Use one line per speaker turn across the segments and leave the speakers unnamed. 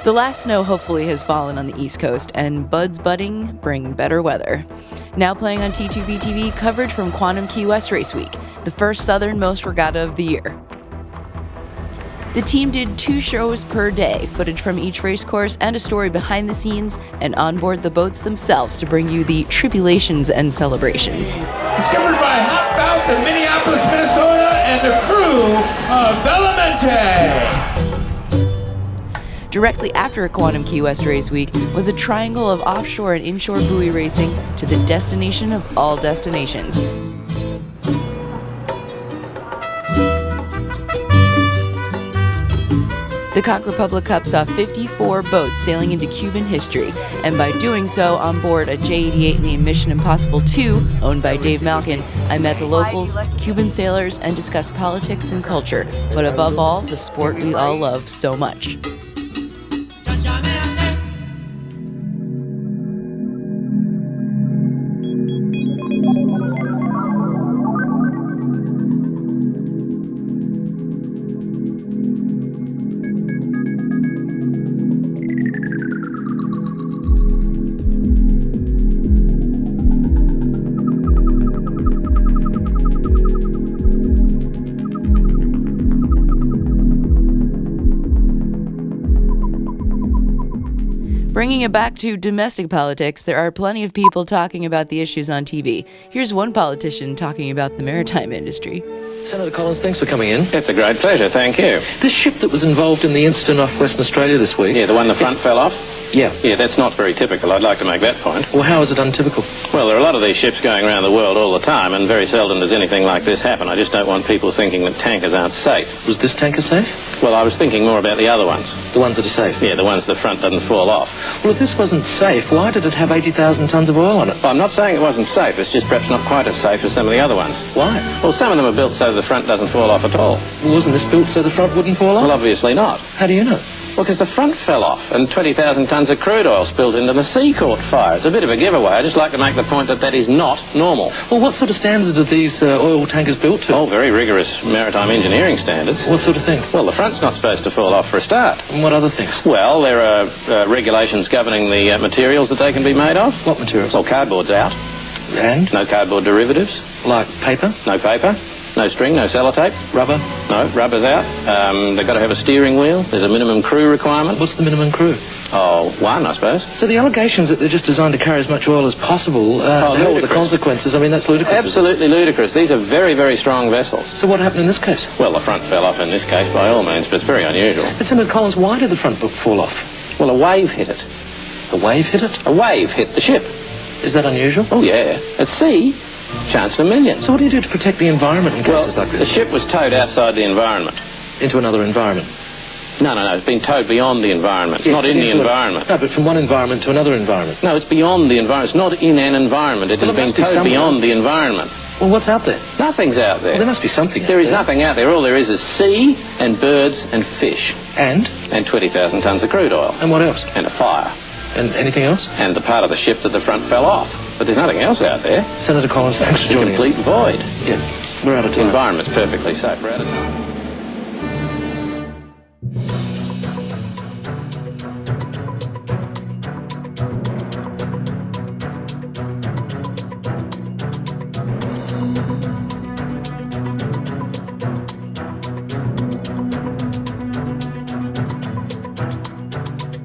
The last snow hopefully has fallen on the East Coast, and buds budding bring better weather. Now playing on T2PTV, coverage from Quantum Key West Race Week, the first southernmost regatta of the year. The team did 2 shows per day, footage from each race course and a story behind the scenes and onboard the boats themselves to bring you the tribulations and celebrations.
Discovered by Hot Bouts in Minneapolis, Minnesota, and the crew of Bellamente.
Directly after Quantum Key West Race Week was a triangle of offshore and inshore buoy racing to the destination of all destinations. The Conch Republic Cup saw 54 boats sailing into Cuban history, and by doing so on board a J-88 named Mission Impossible 2, owned by Dave Malkin, I met the locals, Cuban sailors, and discussed politics and culture, but above all, the sport we all love so much. Bringing it back to domestic politics, there are plenty of people talking about the issues on TV. Here's one politician talking about the maritime industry.
Senator Collins, thanks for coming in.
It's a great pleasure, thank you.
This ship that was involved in the incident off Western Australia this week...
Yeah, the one the front fell off?
Yeah.
Yeah, that's not very typical. I'd like to make that point.
Well, how is it untypical?
Well, there are a lot of these ships going around the world all the time, and very seldom does anything like this happen. I just don't want people thinking that tankers aren't safe.
Was this tanker safe?
Well, I was thinking more about the other ones.
The ones that are safe?
Yeah, the ones the front doesn't fall off.
Well, if this wasn't safe, why did it have 80,000 tonnes of oil on it?
Well, I'm not saying it wasn't safe. It's just perhaps not quite as safe as some of the other ones.
Why?
Well, some of them are built so the front doesn't fall off at all.
Well, wasn't this built so the front wouldn't fall off?
Well, obviously not.
How do you know?
Well, because the front fell off and 20,000 tonnes of crude oil spilled into the sea caught fire. It's a bit of a giveaway. I just like to make the point that that is not normal.
Well, what sort of standards are these oil tankers built to?
Oh, very rigorous maritime engineering standards.
What sort of thing?
Well, the front's not supposed to fall off for a start.
And what other things?
Well, there are regulations governing the materials that they can be made of.
What materials?
Well, cardboard's out.
And?
No cardboard derivatives.
Like paper?
No paper. No string, no sellotape.
Rubber?
No, rubber's out. They've got to have a steering wheel. There's a minimum crew requirement.
What's the minimum crew?
Oh, 1, I suppose.
So the allegations that they're just designed to carry as much oil as possible, hell, the consequences, I mean, that's ludicrous.
Absolutely ludicrous. These are very, very strong vessels.
So what happened in this case?
Well, the front fell off in this case, by all means, but it's very unusual.
But Senator Collins, why did the front fall off?
Well, a wave hit it.
A wave hit it?
A wave hit the ship.
Is that unusual?
Oh, yeah. At sea, chance in a million.
So what do you do to protect the environment in cases like this?
The ship was towed outside the environment.
Into another environment?
No, it's been towed beyond the environment. It's not in the environment.
No, but from one environment to another environment.
No, it's beyond the environment. It's not in an environment. It has been towed beyond the environment.
Well, what's out there?
Nothing's out there.
Well, there must be something out
there. There is
there.
nothing out there. All there is sea and birds and fish.
And?
And 20,000 tonnes of crude oil.
And what else?
And a fire.
And anything else?
And the part of the ship that the front fell off. But there's nothing else out there.
Senator Collins, thanks for joining us.
Complete void.
Yeah, we're out of time.
The environment's perfectly safe. We're out of time.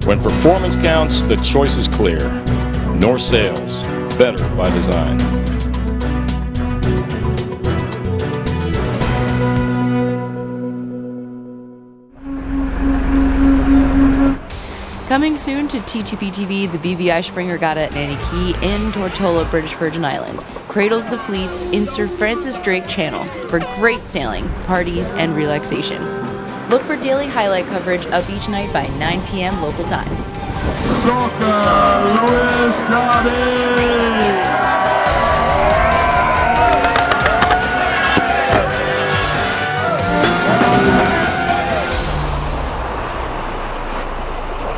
When performance counts, the choice is clear. North Sails, better by design.
Coming soon to T2PTV, the BVI Spring Regatta at Nanny Key in Tortola, British Virgin Islands, cradles the fleets in Sir Francis Drake Channel for great sailing, parties, and relaxation. Look for daily highlight coverage up each night by 9 p.m. local time.
Soccer, Luis Gadi!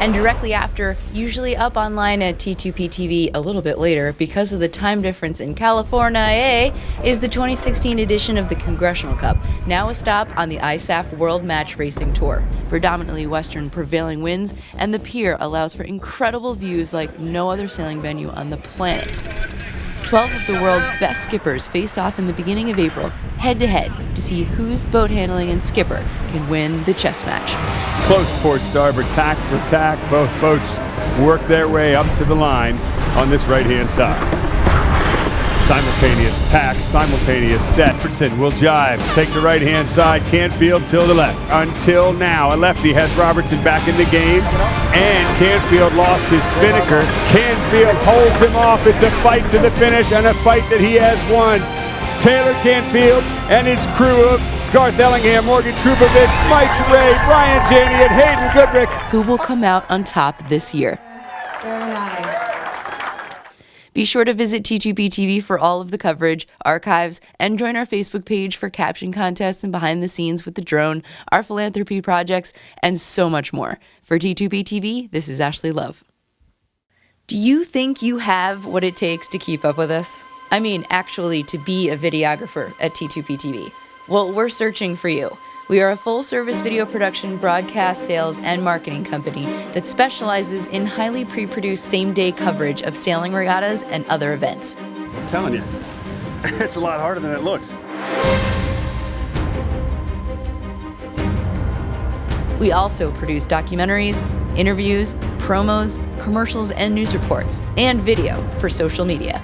And directly after, usually up online at T2PTV a little bit later because of the time difference in California, is the 2016 edition of the Congressional Cup, now a stop on the ISAF World Match Racing Tour. Predominantly Western prevailing winds, and the pier allows for incredible views like no other sailing venue on the planet. 12 of the world's best skippers face off in the beginning of April, head-to-head, to see whose boat handling and skipper can win the chess match.
Close port starboard, tack for tack. Both boats work their way up to the line on this right-hand side. Simultaneous tack, simultaneous set. Robertson will jive, take the right-hand side, Canfield till the left. Until now, a lefty has Robertson back in the game, and Canfield lost his spinnaker. Canfield holds him off. It's a fight to the finish, and a fight that he has won. Taylor Canfield and his crew of Garth Ellingham, Morgan Trupovich, Mike Ray, Brian Janney, and Hayden Goodrick.
Who will come out on top this year?
Very nice.
Be sure to visit T2PTV for all of the coverage, archives, and join our Facebook page for caption contests and behind the scenes with the drone, our philanthropy projects, and so much more. For T2PTV, this is Ashley Love. Do you think you have what it takes to keep up with us? I mean, actually, to be a videographer at T2PTV. Well, we're searching for you. We are a full-service video production, broadcast, sales, and marketing company that specializes in highly pre-produced same-day coverage of sailing regattas and other events.
I'm telling you, it's a lot harder than it looks.
We also produce documentaries, interviews, promos, commercials, and news reports, and video for social media.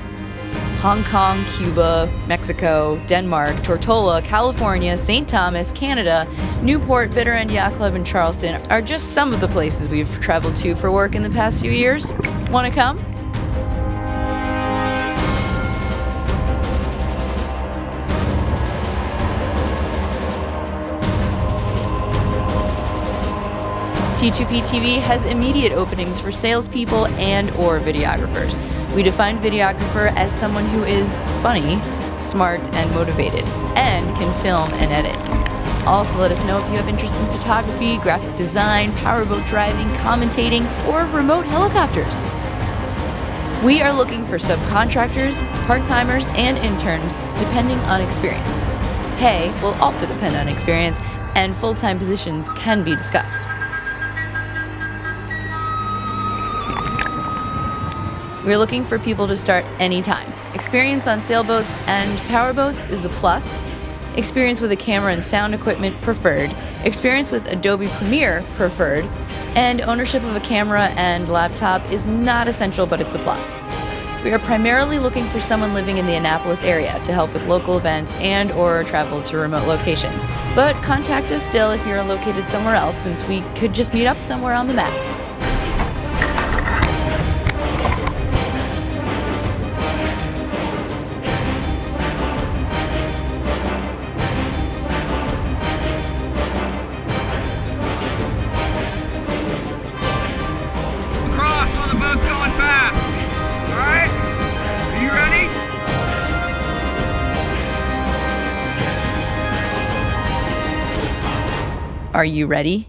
Hong Kong, Cuba, Mexico, Denmark, Tortola, California, St. Thomas, Canada, Newport, Bitter End Yacht Club, and Charleston are just some of the places we've traveled to for work in the past few years. Want to come? T2PTV has immediate openings for salespeople and or videographers. We define videographer as someone who is funny, smart, and motivated, and can film and edit. Also, let us know if you have interest in photography, graphic design, powerboat driving, commentating, or remote helicopters. We are looking for subcontractors, part-timers, and interns, depending on experience. Pay will also depend on experience, and full-time positions can be discussed. We're looking for people to start anytime. Experience on sailboats and powerboats is a plus. Experience with a camera and sound equipment preferred. Experience with Adobe Premiere preferred. And ownership of a camera and laptop is not essential, but it's a plus. We are primarily looking for someone living in the Annapolis area to help with local events and or travel to remote locations. But contact us still if you're located somewhere else, since we could just meet up somewhere on the map. Are you ready?